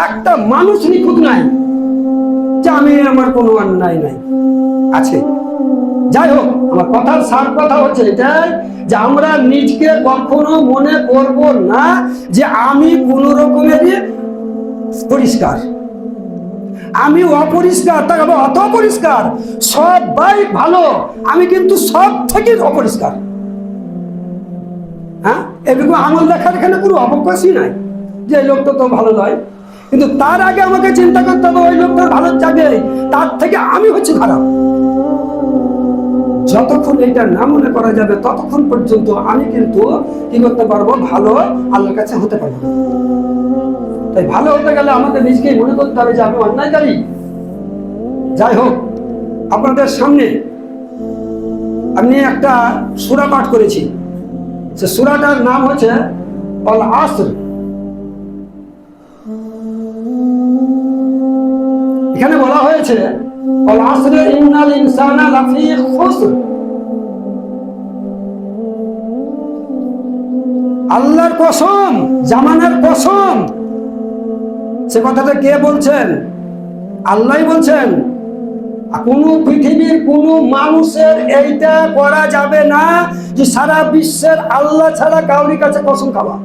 একটা মানুষ নিখুঁত নাই যে আমি আমার কোনো অন্যায় নাই আছে। যাই হোক, আমার কথার সার কথা হচ্ছে এটাই যে আমরা নিজকে কখনো মনে করব না যে আমি কোন রকমেরই পরিষ্কার, আমি অপরিষ্কার, তাকে অত অপরিষ্কার, সবাই ভালো, আমি কিন্তু সব থেকে অপরিষ্কার। হ্যাঁ, এটুকু আঙুল দেখার এখানে কোনো অবকাশই নাই যে এই লোকটা তো ভালো নয়। কিন্তু তার আগে আমাকে চিন্তা করতে হবে ওই লোকটার ভালো জাগে তার থেকে আমি হচ্ছে খারাপ। যতক্ষণ এটা না মনে করা যাবে ততক্ষণ পর্যন্ত আমি কিন্তু কি করতে পারবো, ভালো আল্লাহর কাছে হতে পারবো। তাই ভালো হতে গেলে আমাদের নিজকে মনে করতে হবে যে আমি অন্যায়কারী। যাই হোক, আপনাদের সামনে আমি একটা সূরা পাঠ করেছি, সে সূরাটার নাম হচ্ছে আল আসর। এখানে বলা হয়েছে আল আসর ইন্নাল ইনসানা লাফি খুসর। আল্লাহর কসম, জামানার কসম। সে কথাটা কে বলছেন? আল্লাহই বলছেন। কোন পৃথিবীর কোন মানুষের এইটা করা যাবে না যে সারা বিশ্বের আল্লাহ ছাড়া কাউরি কাছে কসম খাওয়া।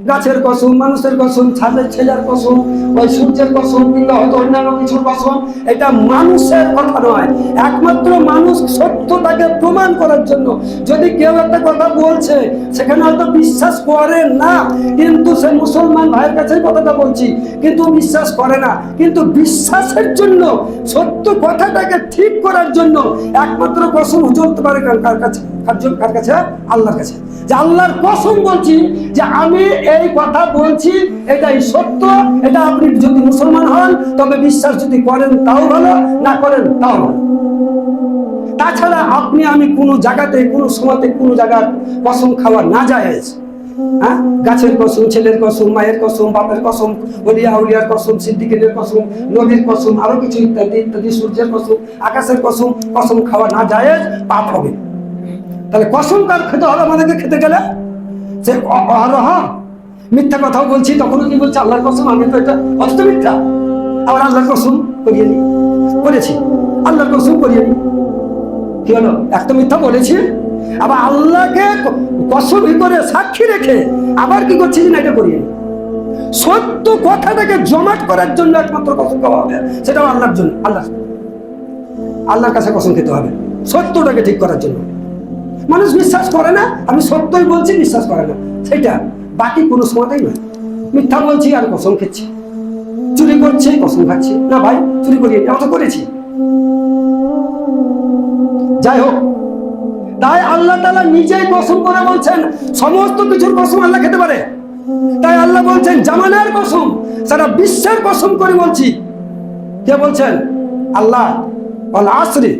গাছের কসম, মানুষের কসম, ছেলের কসম, ওই সূর্যের কসম, কিংবা হয়তো অন্যান্য কিছুর কসম, এটা মানুষের কথা নয়। একমাত্র মানুষ সত্যটাকে প্রমাণ করার জন্য যদি কেউ একটা কথা বলছে সেখানে হয়তো বিশ্বাস করে না, কিন্তু সে মুসলমান ভাইয়ের কাছে কথাটা বলছি, কিন্তু বিশ্বাস করে না, কিন্তু বিশ্বাসের জন্য, সত্য কথাটাকে ঠিক করার জন্য একমাত্র কসম চলতে পারে কার কাছে? কার কাছে? আল্লাহর কাছে। যে আল্লাহর কসম বলছি যে আমি এই কথা বলছি, এটাই সত্য। এটা আপনি যদি মুসলমান হন তবে বিশ্বাস যদি করেন তাও ভালো, না করেন তাও ভালো। তাছাড়া আপনি আমি কোনো জায়গাতে, কোনো সময়তে, কোনো জায়গার কসম খাওয়া না জায়েজ। হ্যাঁ, গাছের কসম, ছেলের কসম, মায়ের কসম, বাপের কসম, ওলিয়া আউলিয়ার কসম, সিদ্দিকের কসম, নবীর কসম, আরো কিছু ইত্যাদি ইত্যাদি, সূর্যের কসম, আকাশের কসম, কসম খাওয়া না জায়েজ, পাপ হবে। তাহলে কসম কার খেতে হবে? আমাদেরকে খেতে গেলে সে অহরহ মিথ্যা কথাও বলছি, তখনও কি বলছি আল্লাহর কসম, আমি তো এটা অথচ মিথ্যা। আবার আল্লাহর কসম করিয়ে নি, করেছি, আল্লাহর কসম করিয়ে নি, কি হলো? একটা মিথ্যা বলেছি, আবার আল্লাহকে কসম করে সাক্ষী রেখে আবার কি করছি না এটা করিয়ে নি। সত্য কথাটাকে জমাট করার জন্য একমাত্র কসম খাওয়া হবে, সেটাও আল্লাহর জন্য। আল্লাহর কাছে কসম খেতে হবে সত্যটাকে ঠিক করার জন্য। মানুষ বিশ্বাস করে না, আমি সত্যই বলছি, বিশ্বাস করে না, সেটা বাকি কোনো সময়তেই নয়। মিথ্যা বলছি আর কসম খেচ্ছি, চুরি করছি কসম খাচ্ছি, না ভাই চুরি করি আমি তো করেছি। যাই হোক, তাই আল্লাহ তাআলা নিজেই কসম করে বলছেন, সমস্ত কিছুর কসম আল্লাহ খেতে পারে। তাই আল্লাহ বলছেন জামানার কসম, সারা বিশ্বের কসম করে বলছি। কে বলছেন? আল্লাহ। আল আসরি,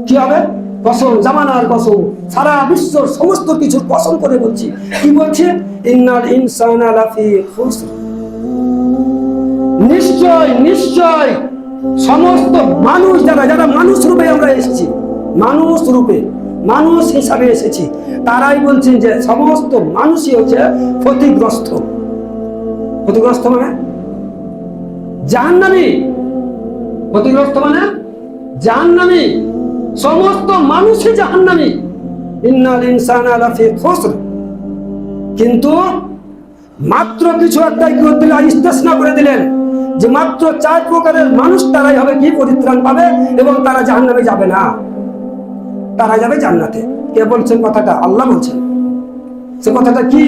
কি হবে? কসম, জামানার কসম, সারা বিশ্বর সমস্ত কিছুর কসম করে বলছি। কি বলছে? ইন্নাল ইনসানা লাফি খুসর। নিশ্চয় নিশ্চয় সমস্ত মানুষ, যারা মানুষ রূপে আমরা এসেছি, মানুষ রূপে, মানুষ হিসাবে এসেছি, তারাই বলছেন যে সমস্ত মানুষই হচ্ছে ক্ষতিগ্রস্ত। ক্ষতিগ্রস্ত মানে জাহান্নামী। ক্ষতিগ্রস্ত মানে জাহান্নামী। সমস্ত মানুষই জাহান্নামী। ইন্নাল ইনসানা লাফি খুসর। কিন্তু মাত্র কিছু একটা কি করে দিলেন, ইস্তেসনা করে দিলেন যে মাত্র 4 প্রকারের মানুষ, তারাই হবে কি পরিত্রাণ পাবে এবং তারা জাহান্নামে যাবে না, তারা যাবে জান্নাতে। কে বলছেন কথাটা? আল্লাহ বলছেন। সে কথাটা কি?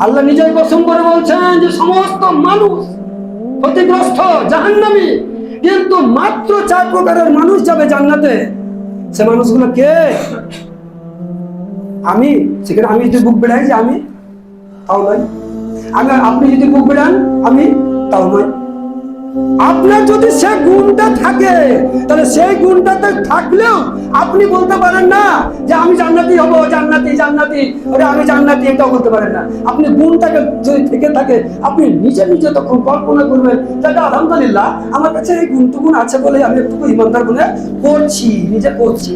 আল্লাহ নিজেই কসম করে বলছেন যে সমস্ত মানুষ ক্ষতিগ্রস্ত, জাহান্নামী, কিন্তু মাত্র 4 প্রকারের মানুষ যাবে জান্নাতে। সে মানুষগুলো কে? আমি। সেখানে আমি যদি বুক বেড়াই যে আমি, তাও নয়। আপনি যদি বুক বেড়ান আমি, তাও নয়। আপনার যদি সে গুণটা থাকে, তাহলে সেই গুণটাতে থাকলেও আপনি বলতে পারেন না যে আমি জান্নাতি হব, জান্নাতি জান্নাতি, ওরে আমি জান্নাতি, এটাও বলতে পারেন না। আপনি গুণটাকে যদি থেকে থাকে, আপনি নিজে নিজে তখন কল্পনা করবেন যে আলহামদুলিল্লাহ আমার কাছে এই গুণটুকু আছে বলে আমি একটু ইমানদার মনে করছি, নিজে করছি,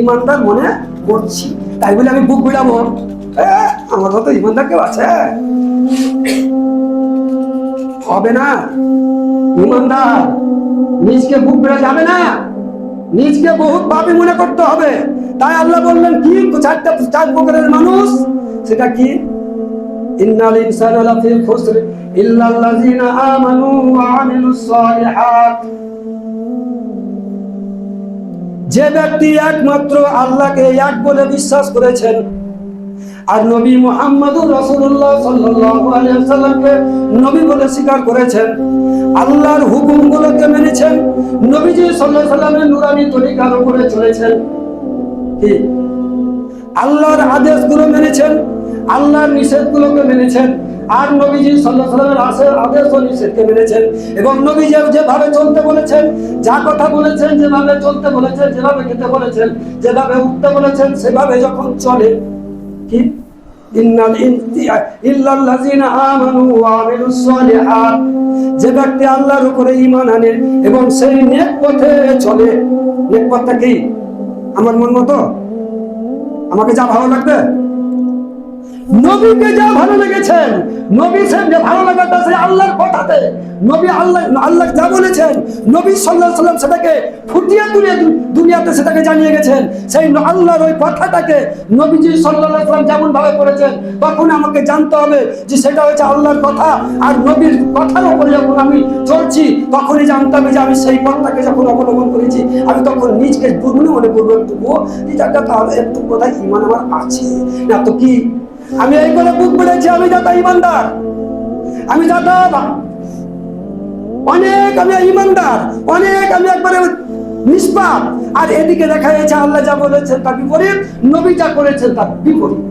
ইমানদার মনে করছি, তাই বলে আমি বুক বিলাবো আমার মতো ইমানদার কেউ আছে? হবে না। ইমানদার নিজকে বুক বেড়ে যাবে না, নিজকে বহুত পাপী মনে করতে হবে। তাই আল্লাহ বললেন কি, চার প্রকারের মানুষ, সেটা কি? ইন্নাল ইনসানা লাফি খুসর ইল্লাল্লাযিনা আমানু ওয়া আমিলুস সালিহাত। যে ব্যক্তি একমাত্র আল্লাহকে এক বলে বিশ্বাস করেছেন আর নবী মুহাম্মদুর রাসূলুল্লাহ সাল্লাল্লাহু আলাইহি ওয়াসাল্লামকে নবী বলে স্বীকার করেছেন, আল্লাহর হুকুমগুলোকে মেনেছেন, নবীজি সাল্লাল্লাহু আলাইহি ওয়াসাল্লামের নূরানী তরিকার উপরে চলেছেন, কি আল্লাহর আদেশগুলো মেনেছেন, আল্লাহর নিষেধগুলোকে মেনেছেন, আর নবীজি সাল্লাল্লাহু আলাইহি ওয়াসাল্লামের আদেশ ও নিষেধকে মেনেছেন, এবং নবীজি যেভাবে চলতে বলেছেন, যা কথা বলেছেন, যেভাবে চলতে বলেছেন, যেভাবে খেতে বলেছেন, যেভাবে উঠতে বলেছেন, সেভাবে যখন চলে, কি ইল্লাল্লাযিনা আমানু ওয়া আমিলুস সালিহাত। যে ব্যক্তি আল্লাহর উপরে ঈমান আনে এবং সেই নেক পথে চলে। নেক পথটা কি? আমার মন মতো, আমাকে যা ভালো লাগবে, নবীকে যা ভালো লেগেছেন, নবী যে ভালো লাগাটা সেই আল্লাহর কথাতে, নবী আল্লাহ যা বলেছেন, নবী সাল্লাল্লাহু আলাইহি ওয়াসাল্লাম সেটাকে ফুটিয়ে তুলে দুনিয়াতে সেটাকে জানিয়ে গেছেন। সেই আল্লাহর ওই কথাটাকে নবীজি সাল্লাল্লাহু আলাইহি ওয়াসাল্লাম যেমন ভাবে করেছেন, তখন আমাকে জানতে হবে যে সেটা হচ্ছে আল্লাহর কথা। আর নবীর কথার উপরে যখন আমি চলছি, তখনই জানতে হবে যে আমি সেই পথটাকে যখন অবলম্বন করেছি, আমি তখন নিজকে দুর্গুণে মনে করবো, একটুকু এই জায়গাটা তাহলে একটু কোথায় ঈমান আমার আছে না, তো কি আমি এই করে বুক বেড়েছি, আমি যাতা ইমানদার, আমি যাতা অনেক, আমি ইমানদার অনেক, আমি একবারে নিষ্পাপ। আর এদিকে দেখা যাচ্ছে আল্লাহ যা বলেছেন তার বিপরীত, নবী যা করেছেন তার বিপরীত।